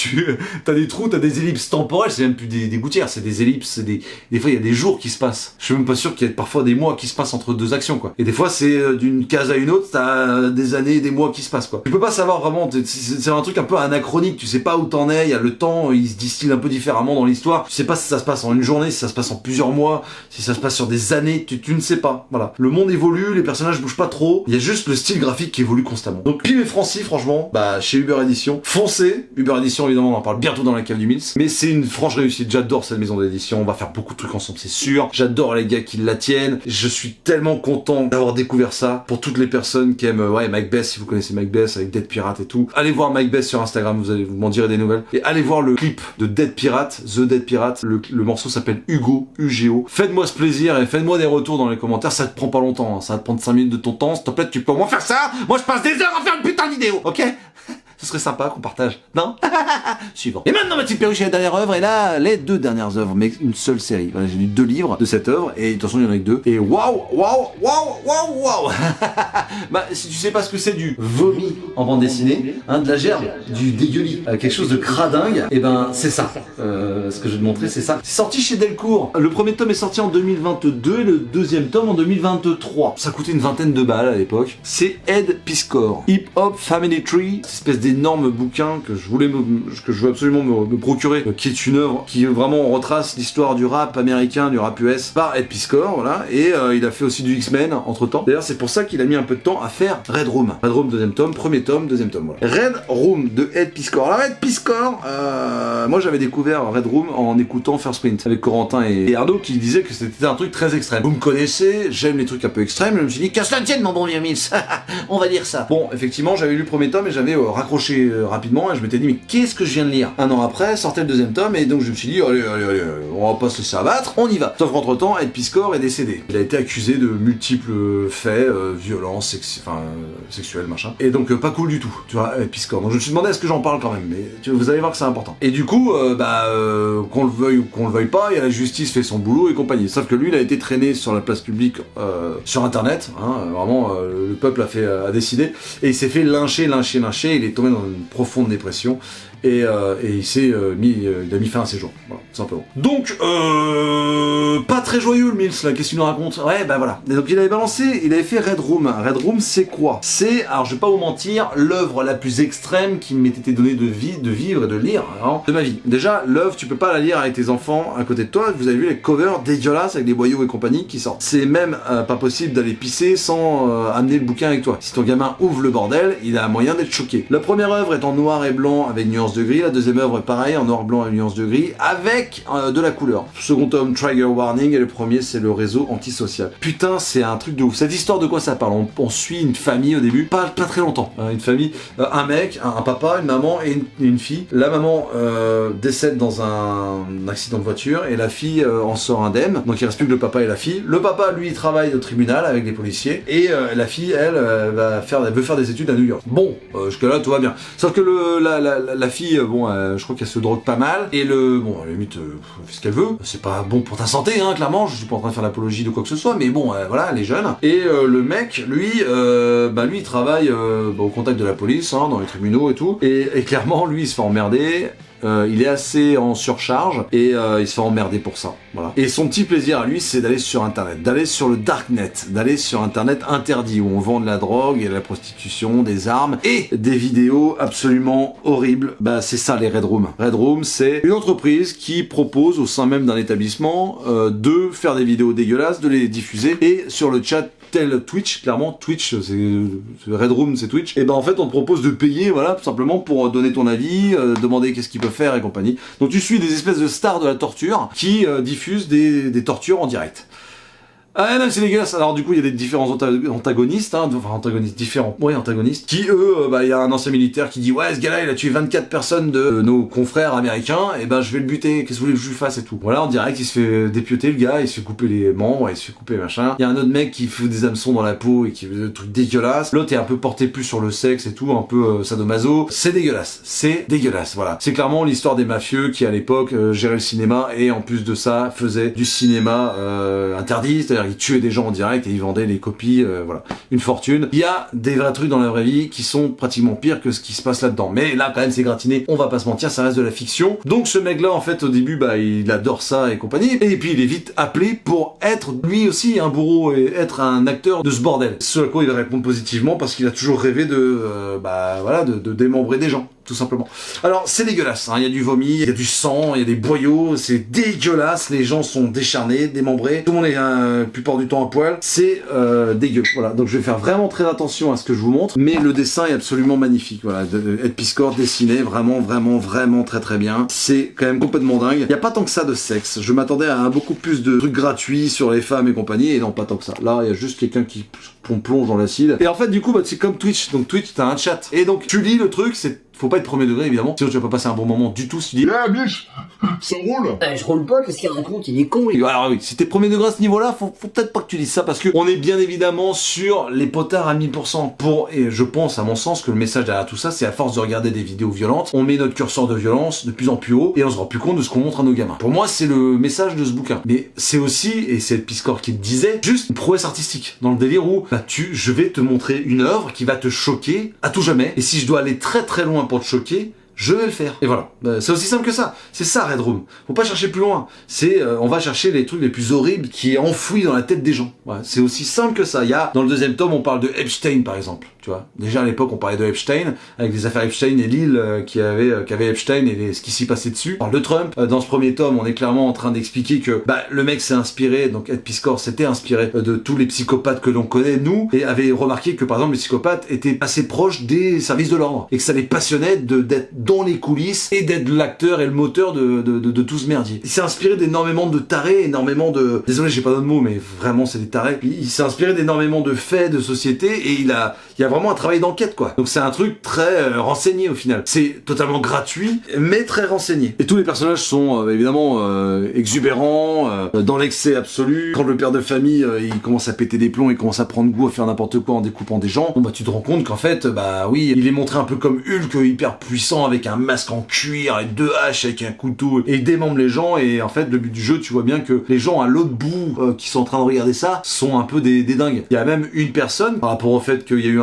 T'as des trous, t'as des ellipses temporelles, c'est même plus des gouttières, c'est des ellipses, des fois il y a des jours qui se passent. Je suis même pas sûr qu'il y ait parfois des mois qui se passent entre deux actions, quoi. Et des fois c'est d'une case à une autre, t'as des années, des mois qui se passent, quoi. Tu peux pas savoir vraiment, c'est un truc un peu anachronique, tu sais pas où t'en es, il y a le temps, il se distille un peu différemment dans l'histoire, tu sais pas si ça se passe en une journée, si ça se passe en plusieurs mois, si ça se passe sur des années, tu ne sais pas. Voilà. Le monde évolue, les personnages bougent pas trop, il y a juste le style graphique qui évolue constamment. Donc Pim et Francie, franchement, chez Uber Édition, foncez. Uber Édition, évidemment, on en parle bientôt dans la cave du Mills, mais c'est une franche réussite. J'adore cette maison d'édition, on va faire beaucoup de trucs ensemble, c'est sûr. J'adore les gars qui la tiennent. Je suis tellement content d'avoir découvert ça. Pour toutes les personnes qui aiment, Macbeth, si vous connaissez Macbeth avec Dead Pirate et tout, allez voir Macbeth sur Instagram, vous m'en direz des nouvelles. Et allez voir le clip de Dead Pirate, The Dead Pirate. Le morceau s'appelle Hugo, UGO. Faites-moi ce plaisir et faites-moi des retours dans les commentaires. Ça te prend pas longtemps, hein. Ça va te prendre 5 minutes de ton temps. S'il te plaît, tu peux au moins faire ça. Moi, je passe des heures à faire une putain de vidéo, ok? Ce serait sympa qu'on partage, non? Suivant. Et maintenant, ma petite perruche, la dernière œuvre, et là, les 2 dernières œuvres, mais une seule série. Voilà, j'ai lu 2 livres de cette œuvre, et de toute façon, il y en a que 2. Et waouh. Si tu sais pas ce que c'est du vomi en bande dessinée, de la gerbe, du dégueulis, quelque chose de cradingue, et c'est ça. Ce que je vais te montrer, c'est ça. C'est sorti chez Delcourt. Le premier tome est sorti en 2022, et le deuxième tome en 2023. Ça coûtait une vingtaine de balles à l'époque. C'est Ed Piscor. Hip Hop Family Tree, cette espèce d'énorme bouquin que je veux absolument me procurer, qui est une œuvre qui vraiment retrace l'histoire du rap américain, du rap US par Ed Piscor, voilà, et il a fait aussi du X-Men entre temps. D'ailleurs, c'est pour ça qu'il a mis un peu de temps à faire Red Room. Red Room, deuxième tome, premier tome, deuxième tome, voilà. Red Room de Ed Piscor. Alors, Ed Piscor, moi j'avais découvert Red Room en écoutant First Print avec Corentin et Arnaud qui disaient que c'était un truc très extrême. Vous me connaissez, j'aime les trucs un peu extrêmes, je me suis dit, qu'à cela ne tienne, mon bon vieux Mills, on va dire ça. Bon, effectivement, j'avais lu le premier tome et j'avais raccroché rapidement et je m'étais dit mais qu'est-ce que je viens de lire? Un an après sortait le deuxième tome et donc je me suis dit allez, on va pas se laisser abattre, on y va. Sauf qu'entre temps Ed Piscor est décédé. Il a été accusé de multiples faits, violences, sexuels, machin. Et donc pas cool du tout, tu vois, Ed Piscor. Donc je me suis demandé est-ce que j'en parle quand même, mais vous allez voir que c'est important. Et du coup, qu'on le veuille ou qu'on le veuille pas, il y a la justice fait son boulot et compagnie. Sauf que lui il a été traîné sur la place publique, sur internet, vraiment le peuple a décidé, et il s'est fait lyncher, il est tombé dans une profonde dépression et il s'est il a mis fin à ses jours, voilà, tout simplement. Donc pas très joyeux le Mills là, qu'est-ce qu'il nous raconte? Ouais, voilà. Et donc il avait fait Red Room. Red Room, c'est quoi? C'est, alors je vais pas vous mentir, l'œuvre la plus extrême qui m'ait été donnée de vivre et de lire de ma vie. Déjà, l'œuvre, tu peux pas la lire avec tes enfants à côté de toi. Vous avez vu les covers dégueulasses avec des boyaux et compagnie qui sortent. C'est même pas possible d'aller pisser sans amener le bouquin avec toi. Si ton gamin ouvre le bordel, il a moyen d'être choqué. La première œuvre est en noir et blanc avec nuances de gris. La deuxième œuvre est pareil, en noir blanc avec nuances de gris, avec de la couleur. Second tome, Trigger Warning, et le premier, c'est le réseau antisocial. Putain, c'est un truc de ouf. Cette histoire, de quoi ça parle? On suit une famille au début, pas très longtemps. Une famille, un mec, un papa, une maman et une fille. La maman décède dans un accident de voiture et la fille en sort indemne. Donc il reste plus que le papa et la fille. Le papa, lui, travaille au tribunal avec des policiers et la fille, elle, veut faire des études à New York. Bon, jusque-là, tout va bien. Sauf que la fille, je crois qu'elle se drogue pas mal et à la limite, elle fait ce qu'elle veut. C'est pas bon pour ta santé, clairement. Je suis pas en train de faire l'apologie de quoi que ce soit, mais bon, voilà, elle est jeune. Et le mec, lui, il travaille au contact de la police, dans les tribunaux et tout. Et clairement, lui, il se fait emmerder. Il est assez en surcharge et il se fait emmerder pour ça. Voilà. Et son petit plaisir à lui, c'est d'aller sur internet, d'aller sur le darknet, d'aller sur internet interdit où on vend de la drogue et de la prostitution, des armes et des vidéos absolument horribles. C'est ça les Red Room. Red Room, c'est une entreprise qui propose au sein même d'un établissement de faire des vidéos dégueulasses, de les diffuser et sur le chat tel Twitch, clairement Twitch, c'est Red Room, c'est Twitch. Et en fait on te propose de payer, voilà, tout simplement pour donner ton avis, demander qu'est-ce qu'il peut faire et compagnie. Donc tu suis des espèces de stars de la torture qui diffusent des tortures en direct. Ah non, c'est dégueulasse. Alors du coup, il y a des différents antagonistes, antagonistes, qui eux, il y a un ancien militaire qui dit ouais, ce gars-là, il a tué 24 personnes de nos confrères américains, et je vais le buter, qu'est-ce que vous voulez que je lui fasse et tout. Voilà, en direct, il se fait dépioter le gars, il se fait couper les membres, il se fait couper machin. Il y a un autre mec qui fout des hameçons dans la peau et qui fait des trucs dégueulasses. L'autre est un peu porté plus sur le sexe et tout, un peu sadomaso. C'est dégueulasse, voilà. C'est clairement l'histoire des mafieux qui à l'époque géraient le cinéma et en plus de ça faisaient du cinéma interdit, c'est-à-dire ils tuaient des gens en direct et ils vendaient les copies, voilà. une fortune. Il y a des vrais trucs dans la vraie vie qui sont pratiquement pires que ce qui se passe là-dedans. Mais là, quand même, c'est gratiné. On va pas se mentir, ça reste de la fiction. Donc ce mec-là, en fait, au début, bah, il adore ça et compagnie. Et puis, il est vite appelé pour être lui aussi un bourreau et être un acteur de ce bordel. Ce à quoi il va répondre positivement parce qu'il a toujours rêvé de démembrer des gens. Tout simplement. Alors, c'est dégueulasse, hein. Il y a du vomi, il y a du sang, il y a des boyaux, c'est dégueulasse, les gens sont décharnés, démembrés, tout le monde est la plupart du temps à poil, c'est dégueu. Voilà, donc je vais faire vraiment très attention à ce que je vous montre, mais le dessin est absolument magnifique. Voilà, Ed Piskor dessiné vraiment très bien. C'est quand même complètement dingue. Il n'y a pas tant que ça de sexe. Je m'attendais à beaucoup plus de trucs gratuits sur les femmes et compagnie, et non, pas tant que ça. Là, il y a juste quelqu'un qui plonge dans l'acide. Et en fait, du coup, bah, c'est comme Twitch. Donc Twitch, t'as un chat. Et donc, tu lis le truc, faut pas être premier degré évidemment, sinon tu vas pas passer un bon moment du tout si tu dis Eh biche, ça roule. Je roule pas parce qu'il raconte, il est con. Alors oui, si t'es premier degré à ce niveau-là, faut peut-être pas que tu dises ça parce que on est bien évidemment sur les potards à 1000% et je pense à mon sens que le message derrière tout ça, c'est à force de regarder des vidéos violentes, on met notre curseur de violence de plus en plus haut et on se rend plus compte de ce qu'on montre à nos gamins. Pour moi, c'est le message de ce bouquin. Mais c'est aussi, et c'est Ed Piskor qui le disait, juste une prouesse artistique dans le délire où je vais te montrer une œuvre qui va te choquer à tout jamais et si je dois aller très très loin pour te choquer, je vais le faire. Et voilà. C'est aussi simple que ça. C'est ça, Red Room. Faut pas chercher plus loin. On va chercher les trucs les plus horribles qui est enfouis dans la tête des gens. Voilà. C'est aussi simple que ça. Il y a, dans le deuxième tome, on parle de Epstein, par exemple. Tu vois. Déjà, à l'époque, on parlait de Epstein, avec les affaires Epstein et l'île qui avait Epstein et ce qui s'y passait dessus. On parle de Trump. Dans ce premier tome, on est clairement en train d'expliquer que, le mec s'est inspiré, donc Ed Piskor s'était inspiré de tous les psychopathes que l'on connaît, nous, et avait remarqué que, par exemple, les psychopathes étaient assez proches des services de l'ordre. Et que ça les passionnait d'être dans les coulisses et d'être l'acteur et le moteur de tout ce merdier. Il s'est inspiré d'énormément de tarés, désolé, j'ai pas d'autres mots, mais vraiment c'est des tarés. Il s'est inspiré d'énormément de faits de société et il y a vraiment un travail d'enquête, quoi. Donc c'est un truc très renseigné au final. C'est totalement gratuit, mais très renseigné. Et tous les personnages sont évidemment exubérants, dans l'excès absolu. Quand le père de famille il commence à péter des plombs, il commence à prendre goût à faire n'importe quoi en découpant des gens, tu te rends compte qu'en fait, oui, il est montré un peu comme Hulk, hyper puissant avec un masque en cuir et 2 haches avec un couteau et il démembre les gens et en fait le but du jeu, tu vois bien que les gens à l'autre bout qui sont en train de regarder ça sont un peu des dingues. Il y a même une personne par rapport au fait qu'il y a eu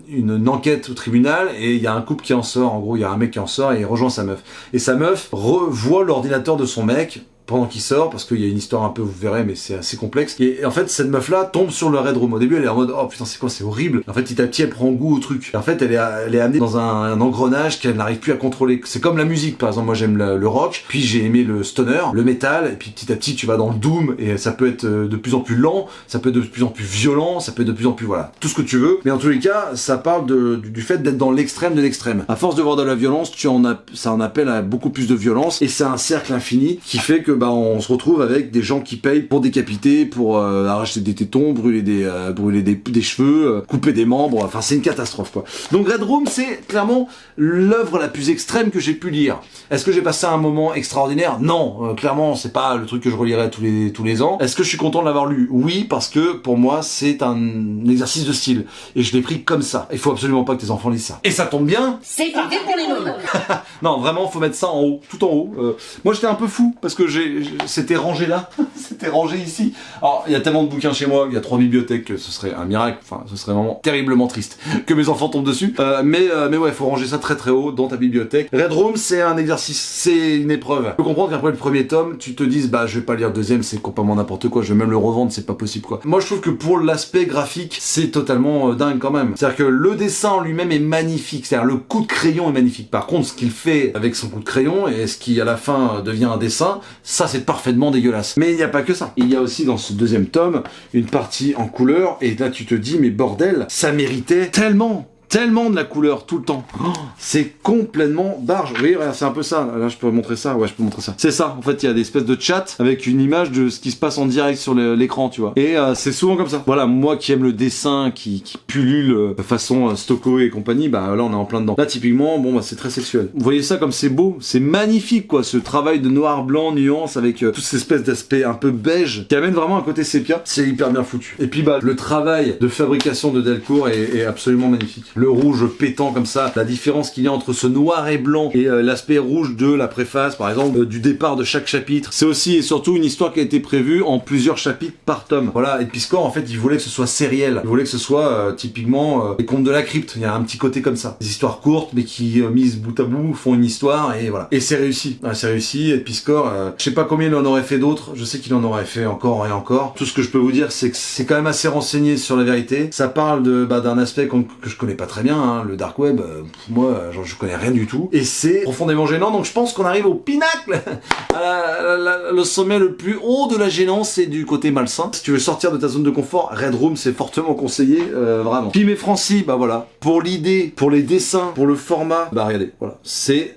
une enquête au tribunal et il y a un couple qui en sort, en gros il y a un mec qui en sort et il rejoint sa meuf. Et sa meuf revoit l'ordinateur de son mec pendant qu'il sort, parce qu'il y a une histoire un peu, vous verrez, mais c'est assez complexe. Et en fait, cette meuf-là tombe sur le Red Room. Au début, elle est en mode, oh putain, c'est quoi, c'est horrible. En fait, petit à petit, elle prend goût au truc. Et en fait, elle est amenée dans un engrenage qu'elle n'arrive plus à contrôler. C'est comme la musique, par exemple. Moi, j'aime le rock, puis j'ai aimé le stoner, le metal, et puis petit à petit, tu vas dans le doom, et ça peut être de plus en plus lent, ça peut être de plus en plus violent, ça peut être de plus en plus, voilà, tout ce que tu veux. Mais en tous les cas, ça parle du fait d'être dans l'extrême de l'extrême. À force de voir de la violence, ça en appelle à beaucoup plus de violence, et c'est un cercle infini qui fait que, on se retrouve avec des gens qui payent pour décapiter, pour arracher des tétons, brûler des cheveux, couper des membres, enfin c'est une catastrophe, quoi. Donc Red Room, c'est clairement l'œuvre la plus extrême que j'ai pu lire. Est-ce que j'ai passé un moment extraordinaire? Non, clairement c'est pas le truc que je relirai tous les ans. Est-ce que je suis content de l'avoir lu? Oui, parce que pour moi c'est un exercice de style et je l'ai pris comme ça. Il faut absolument pas que tes enfants lisent ça. Et ça tombe bien. C'est parfait pour les mômes. Non, vraiment, faut mettre ça en haut, tout en haut. Moi j'étais un peu fou parce que c'était rangé là, c'était rangé ici. Alors, il y a tellement de bouquins chez moi, il y a 3 bibliothèques que ce serait un miracle, enfin, ce serait vraiment terriblement triste que mes enfants tombent dessus. Mais ouais, faut ranger ça très très haut dans ta bibliothèque. Red Room, c'est un exercice, c'est une épreuve. Je peux comprendre qu'après le premier tome, tu te dises, je vais pas lire le deuxième, c'est complètement n'importe quoi, je vais même le revendre, c'est pas possible, quoi. Moi, je trouve que pour l'aspect graphique, c'est totalement dingue quand même. C'est-à-dire que le dessin en lui-même est magnifique, c'est-à-dire le coup de crayon est magnifique. Par contre, ce qu'il fait avec son coup de crayon et ce qui à la fin devient un dessin, ça c'est parfaitement dégueulasse. Mais il n'y a pas que ça. Il y a aussi dans ce deuxième tome une partie en couleur et là tu te dis mais bordel, ça méritait tellement de la couleur tout le temps. Oh, c'est complètement barge. Vous voyez, c'est un peu ça. Là, je peux montrer ça. Ouais, je peux montrer ça. C'est ça. En fait, il y a des espèces de chat avec une image de ce qui se passe en direct sur l'écran, tu vois. Et c'est souvent comme ça. Voilà, moi qui aime le dessin, qui pullule façon Stocco et compagnie, là, on est en plein dedans. Là, typiquement, c'est très sexuel. Vous voyez ça comme c'est beau, c'est magnifique, quoi. Ce travail de noir, blanc, nuance avec toute cette espèce d'aspect un peu beige qui amène vraiment un côté sépia. C'est hyper bien foutu. Et puis, le travail de fabrication de Delcourt est absolument magnifique. le rouge pétant comme ça, la différence qu'il y a entre ce noir et blanc et l'aspect rouge de la préface, par exemple, du départ de chaque chapitre. C'est aussi et surtout une histoire qui a été prévue en plusieurs chapitres par tome. Voilà, et Piscor, en fait, il voulait que ce soit sériel. Il voulait que ce soit typiquement les contes de la crypte. Il y a un petit côté comme ça. Des histoires courtes, mais qui, mises bout à bout, font une histoire, et voilà. Et c'est réussi. Ouais, c'est réussi, et Piscor, je sais pas combien il en aurait fait d'autres, je sais qu'il en aurait fait encore et encore. Tout ce que je peux vous dire, c'est que c'est quand même assez renseigné sur la vérité. Ça parle d'un aspect que je connais pas très bien, hein, le dark web, moi, je connais rien du tout. Et c'est profondément gênant, donc je pense qu'on arrive au pinacle, le sommet le plus haut de la gênance, c'est du côté malsain. Si tu veux sortir de ta zone de confort, Red Room, c'est fortement conseillé, vraiment. Pim et Francie, bah voilà, pour l'idée, pour les dessins, pour le format, bah regardez, voilà, c'est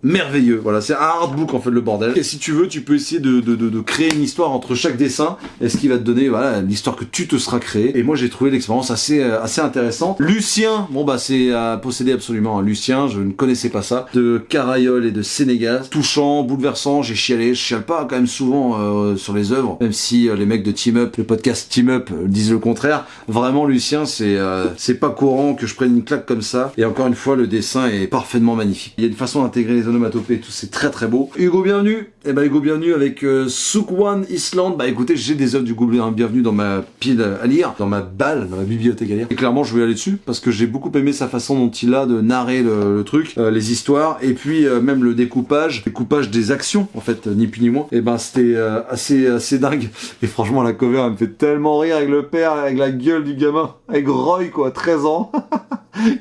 merveilleux, voilà, c'est un artbook en fait le bordel. Et si tu veux, tu peux essayer de créer une histoire entre chaque dessin, et ce qui va te donner, voilà, l'histoire que tu te seras créée. Et moi j'ai trouvé l'expérience assez intéressante. Lucien, bon bah c'est à posséder absolument, hein. Lucien, je ne connaissais pas ça, de Carayol et de Sénégal, touchant, bouleversant, j'ai chialé, je chiale pas quand même souvent sur les œuvres, même si les mecs de Team Up, le podcast Team Up disent le contraire. Vraiment Lucien, c'est pas courant que je prenne une claque comme ça, et encore une fois le dessin est parfaitement magnifique. Il y a une façon d'intégrer les onomatopées et tout, c'est très très beau. Hugo Bienvenu, et ben Hugo Bienvenu avec Sukwan Island, bah écoutez, j'ai des œuvres du Hugo Bienvenu dans ma pile à lire, dans ma bibliothèque à lire, et clairement je vais aller dessus, parce que j'ai beaucoup aimé sa façon dont il a de narrer le truc, les histoires, et puis même le découpage des actions, en fait, ni plus ni moins, et ben c'était assez dingue, et franchement la cover elle me fait tellement rire avec le père, avec la gueule du gamin, avec Roy quoi, 13 ans,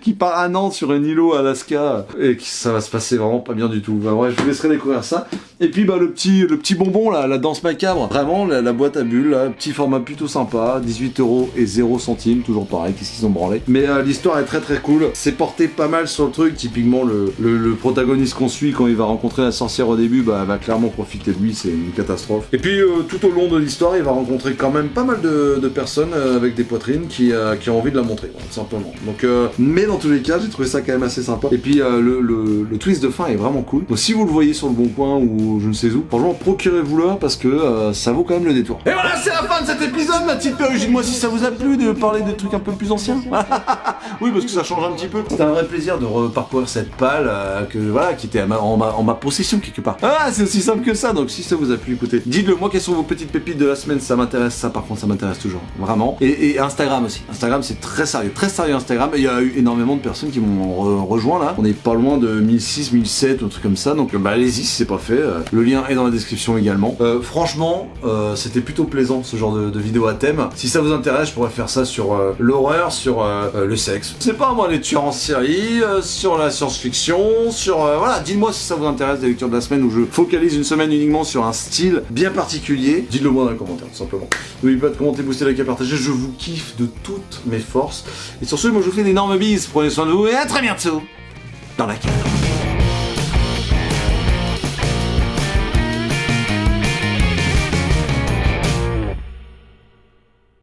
qui part à Nantes sur un îlot à Alaska, et ça va se passer vraiment pas bien du tout. Bah, ouais, je vous laisserai découvrir ça. Et puis bah le petit bonbon là, la danse macabre, vraiment la boîte à bulles, là, petit format plutôt sympa, 18€ et 0 centimes, toujours pareil, qu'est-ce qu'ils ont branlé. Mais l'histoire est très très cool, c'est porté pas mal sur le truc, typiquement le protagoniste qu'on suit quand il va rencontrer la sorcière au début, bah va clairement profiter de lui, c'est une catastrophe. Et puis tout au long de l'histoire, il va rencontrer quand même pas mal de personnes avec des poitrines qui ont envie de la montrer, voilà, simplement. Donc mais dans tous les cas, j'ai trouvé ça quand même assez sympa. Et puis le twist de fin est vraiment cool. Donc si vous le voyez sur le Bon Coin ou je ne sais où, franchement procurez-vous-le parce que ça vaut quand même le détour. Et voilà, c'est la fin de cet épisode, ma petite perruche. Dites-moi si ça vous a plu de parler de trucs un peu plus anciens. Oui, parce que ça change un petit peu. C'était un vrai plaisir de reparcourir cette palle qui était en ma possession quelque part. Ah, c'est aussi simple que ça. Donc si ça vous a plu, écoutez, dites-le moi quelles sont vos petites pépites de la semaine. Ça m'intéresse, ça par contre ça m'intéresse toujours, vraiment. Et Instagram aussi. Instagram c'est très sérieux Instagram. Il y a eu énormément de personnes qui m'ont rejoint là. On est pas loin de 1006, 1007, un truc comme ça. Donc bah allez-y si c'est pas fait. Le lien est dans la description également. Franchement, c'était plutôt plaisant ce genre de vidéo à thème. Si ça vous intéresse, je pourrais faire ça sur l'horreur, sur le sexe. C'est pas moi les tueurs en série, sur la science-fiction, sur voilà. Dites-moi si ça vous intéresse des lectures de la semaine où je focalise une semaine uniquement sur un style bien particulier. Dites-le moi dans les commentaires, tout simplement. N'oubliez pas de commenter, booster, liker, partager. Je vous kiffe de toutes mes forces. Et sur ce, moi je vous fais d'énormes bises. Prenez soin de vous et à très bientôt dans la cave.